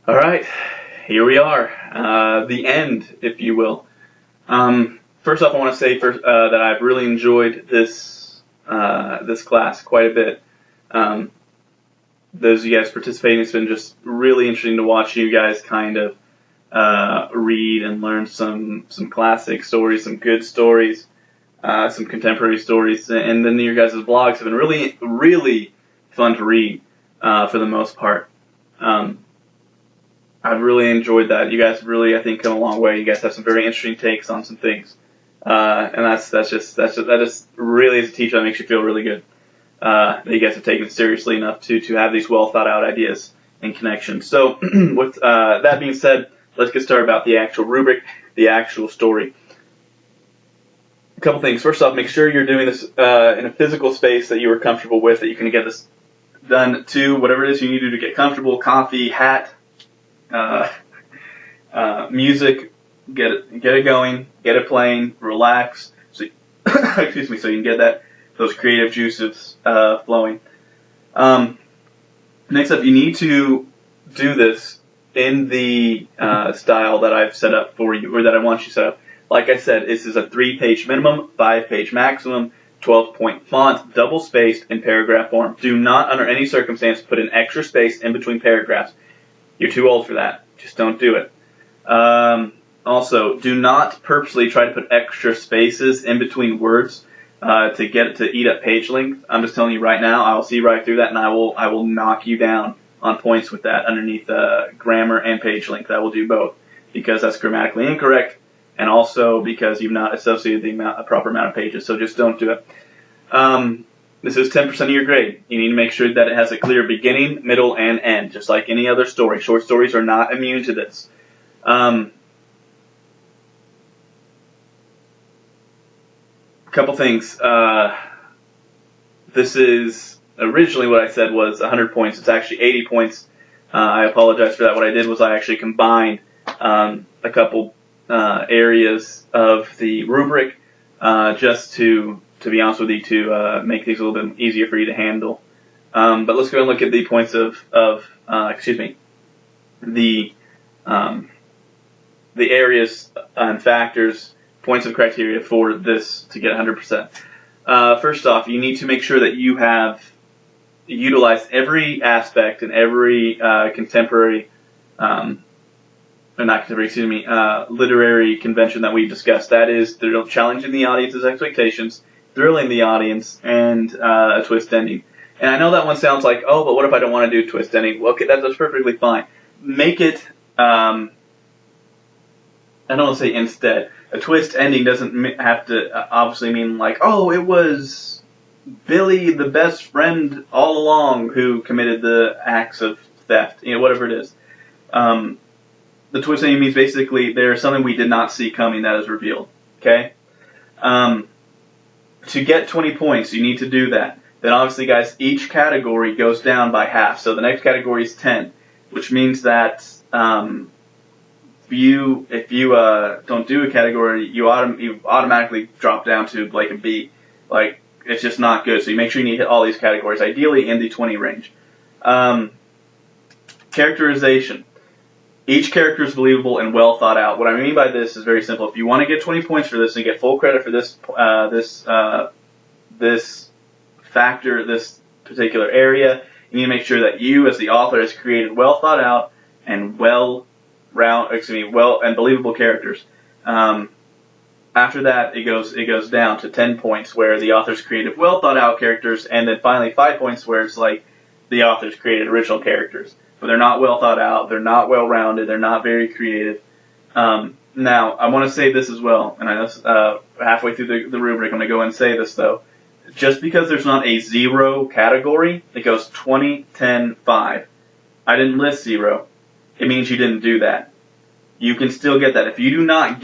All right, here we are, the end, if you will. First off, I want to say that I've really enjoyed this class quite a bit. Those of you guys participating, it's been just really interesting to watch you guys kind of read and learn some classic stories, some good stories, some contemporary stories, and then your guys' blogs have been really fun to read for the most part. I've really enjoyed that. You guys have really, I think, come a long way. You guys have some very interesting takes on some things, and that just really, as a teacher, that makes you feel really good. That you guys have taken it seriously enough to have these well thought out ideas and connections. So, with that being said, let's get started about the actual rubric, the actual story. A couple things. First off, make sure you're doing this in a physical space that you are comfortable with, that you can get this done to. Whatever it is you need to do to get comfortable, coffee, hat, music, get it going, get it playing, relax. So, excuse me, so you can get those creative juices flowing. Next up, you need to do this in the style that I've set up for you, or that I want you to set up. Like I said, this is a 3-page minimum, 5-page maximum, 12-point font, double-spaced, in paragraph form. Do not, under any circumstance, put an extra space in between paragraphs. You're too old for that. Just don't do it. Also, do not purposely try to put extra spaces in between words to get it to eat up page length. I'm just telling you right now, I will see right through that, and I will knock you down on points with that underneath grammar and page length. I will do both because that's grammatically incorrect, and also because you've not associated the proper amount of pages. So just don't do it. This is 10% of your grade. You need to make sure that it has a clear beginning, middle, and end, just like any other story. Short stories are not immune to this. A couple things. This is originally what I said was 100 points. It's actually 80 points. I apologize for that. What I did was I actually combined a couple areas of the rubric just to be honest with you, to make things a little bit easier for you to handle. But let's go and look at the points of the areas and factors, points of criteria for this to get 100%. First off, you need to make sure that you have utilized every aspect and every contemporary, literary convention that we've discussed. That is, they're challenging the audience's expectations, thrilling the audience, and a twist ending. And I know that one sounds like, oh, but what if I don't want to do twist ending? Well, okay, that's perfectly fine. Make it, I don't want to say instead. A twist ending doesn't have to obviously mean like, oh, it was Billy, the best friend all along, who committed the acts of theft, whatever it is. The twist ending means basically there's something we did not see coming that is revealed. Okay? To get 20 points, you need to do that. Then obviously, guys, each category goes down by half. So the next category is 10, which means that if you don't do a category, you automatically drop down to like a B. Like, it's just not good. So you make sure you hit all these categories, ideally in the 20 range. Characterization. Each character is believable and well thought out. What I mean by this is very simple. If you want to get 20 points for this and get full credit for this factor, this particular area, you need to make sure that you, as the author, has created well thought out and believable characters. After that, it goes down to 10 points where the author's created well thought out characters, and then finally 5 points where it's like the author's created original characters. But they're not well thought out, they're not well rounded, they're not very creative. Now, I want to say this as well, and I know halfway through the rubric I'm going to go and say this though. Just because there's not a 0 category, it goes 20, 10, 5. I didn't list 0. It means you didn't do that. You can still get that. If you do not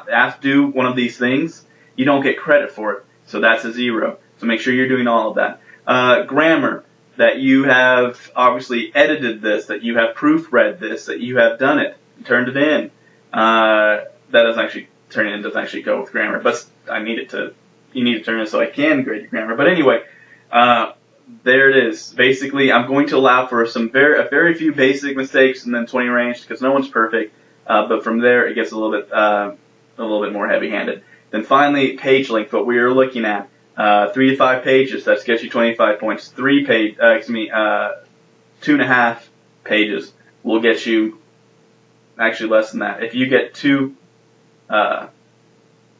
have to do one of these things, you don't get credit for it. So that's a 0. So make sure you're doing all of that. Grammar. That you have obviously edited this, that you have proofread this, that you have done it, turned it in. That doesn't actually turn it in, doesn't actually go with grammar, but you need to turn it so I can grade your grammar. But anyway, there it is. Basically, I'm going to allow for a very few basic mistakes and then 20 range because no one's perfect. But from there, it gets a little bit more heavy-handed. Then finally, page length. What we are looking at, 3 to 5 pages. That gets you 25 points. 2.5 pages will get you actually less than that. If you get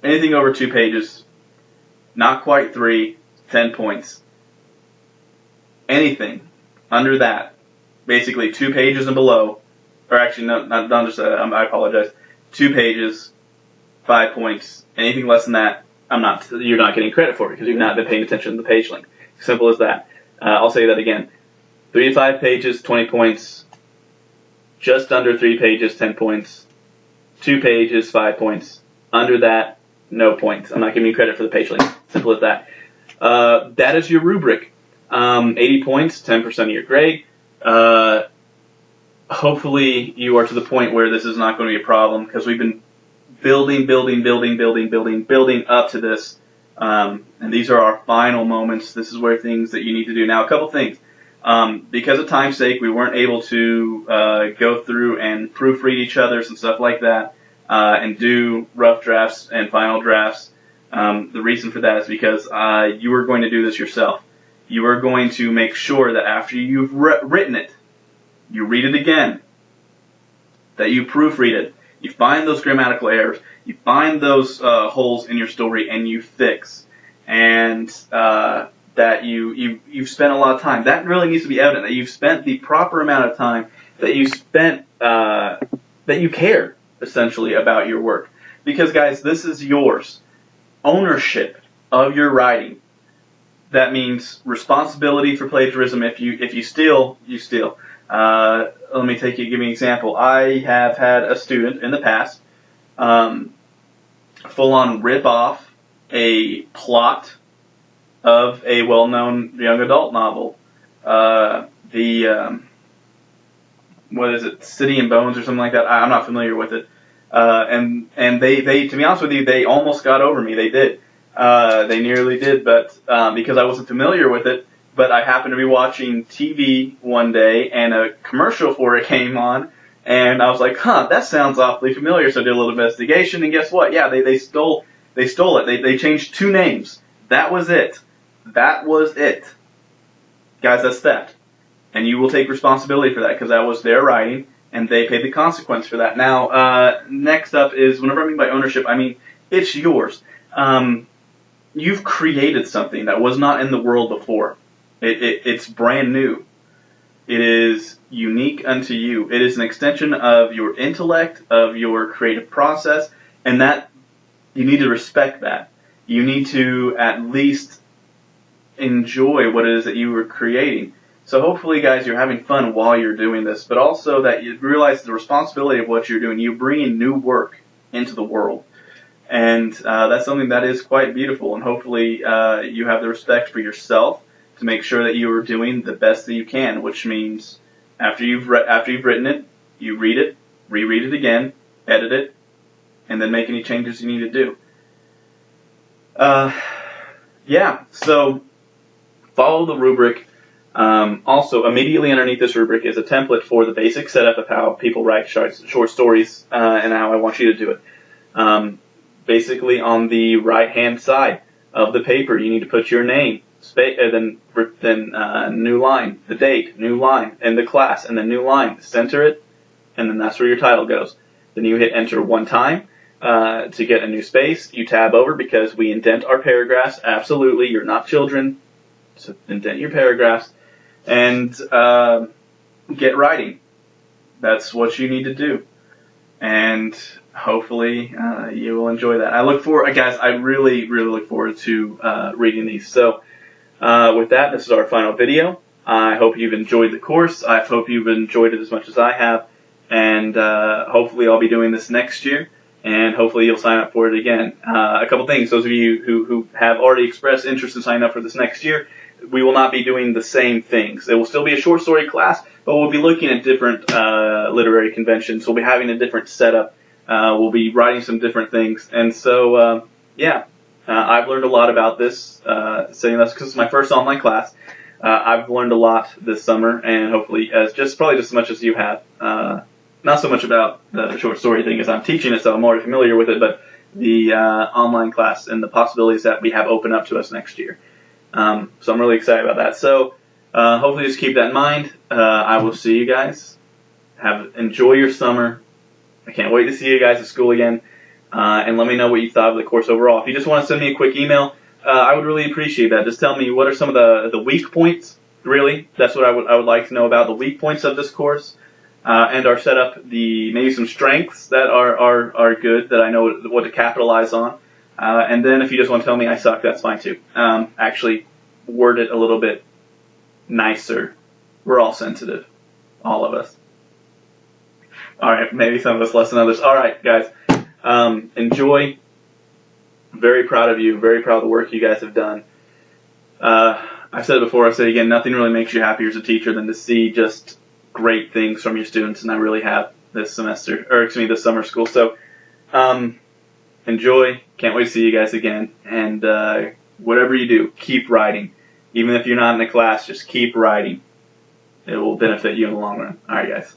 anything over 2 pages, not quite 3, 10 points. Anything under that, basically 2 pages and below, or actually not just that, I apologize, 2 pages, 5 points. Anything less than that, you're not getting credit for it because you've not been paying attention to the page length. Simple as that. I'll say that again. 3 to 5 pages, 20 points. Just under 3 pages, 10 points. 2 pages, 5 points. Under that, no points. I'm not giving you credit for the page length. Simple as that. That is your rubric. 80 points, 10% of your grade. Hopefully you are to the point where this is not going to be a problem because we've been building up to this. And these are our final moments. This is where things that you need to do. Now, a couple things. Because of time's sake, we weren't able to go through and proofread each other's and stuff like that and do rough drafts and final drafts. The reason for that is because you are going to do this yourself. You are going to make sure that after you've written it, you read it again, that you proofread it, you find those grammatical errors, you find those holes in your story, and you fix. And that you've spent a lot of time. That really needs to be evident, that you've spent the proper amount of time, that you spent, that you care, essentially, about your work. Because, guys, this is yours. Ownership of your writing. That means responsibility for plagiarism. If you steal, you steal. Let me give you an example. I have had a student in the past full-on rip off a plot of a well-known young adult novel. What is it? City and Bones or something like that. I'm not familiar with it. And they, to be honest with you, they almost got over me. They did. They nearly did, but because I wasn't familiar with it. But I happened to be watching TV one day, and a commercial for it came on, and I was like, that sounds awfully familiar. So I did a little investigation, and guess what? Yeah, they stole it. They changed 2 names. That was it. That was it. Guys, that's theft. And you will take responsibility for that, because that was their writing, and they paid the consequence for that. Now, next up is, whenever I mean by ownership, I mean it's yours. You've created something that was not in the world before. It's brand new. It is unique unto you. It is an extension of your intellect, of your creative process, and that you need to respect that. You need to at least enjoy what it is that you were creating. So hopefully, guys, you're having fun while you're doing this, but also that you realize the responsibility of what you're doing. You're bringing new work into the world. And that's something that is quite beautiful, and hopefully you have the respect for yourself to make sure that you are doing the best that you can, which means after you've written it, you read it, reread it again, edit it, and then make any changes you need to do. Yeah, so follow the rubric. Also, immediately underneath this rubric is a template for the basic setup of how people write short stories and how I want you to do it. Basically, on the right-hand side of the paper, you need to put your name, then new line, the date, new line, and the class, and then new line. Center it, and then that's where your title goes. Then you hit enter one time to get a new space. You tab over because we indent our paragraphs. Absolutely, you're not children, so indent your paragraphs, and get writing. That's what you need to do, and hopefully you will enjoy that. Guys, I really look forward to reading these. So with that, this is our final video. I hope you've enjoyed the course. I hope you've enjoyed it as much as I have, and hopefully I'll be doing this next year, and hopefully you'll sign up for it again. A couple things, those of you who have already expressed interest in signing up for this next year, we will not be doing the same things. It will still be a short story class, but we'll be looking at different literary conventions. We'll be having a different setup. We'll be writing some different things, and so I've learned a lot about this setting this because it's my first online class. I've learned a lot this summer, and hopefully probably just as much as you have. Not so much about the short story thing as I'm teaching it, so I'm already familiar with it, but the online class and the possibilities that we have open up to us next year. So I'm really excited about that. So hopefully just keep that in mind. I will see you guys. Enjoy your summer. I can't wait to see you guys at school again. And let me know what you thought of the course overall. If you just want to send me a quick email, I would really appreciate that. Just tell me what are some of the weak points, really. That's what I would like to know about, the weak points of this course. And our setup, maybe some strengths that are good, that I know what to capitalize on. And then if you just want to tell me I suck, that's fine too. Actually, word it a little bit nicer. We're all sensitive. All of us. Alright, maybe some of us less than others. Alright, guys. Enjoy. Very proud of you. Very proud of the work you guys have done. I've said it before, I'll say it again, nothing really makes you happier as a teacher than to see just great things from your students, and I really have this summer school. So, enjoy. Can't wait to see you guys again. And whatever you do, keep writing. Even if you're not in the class, just keep writing. It will benefit you in the long run. Alright, guys.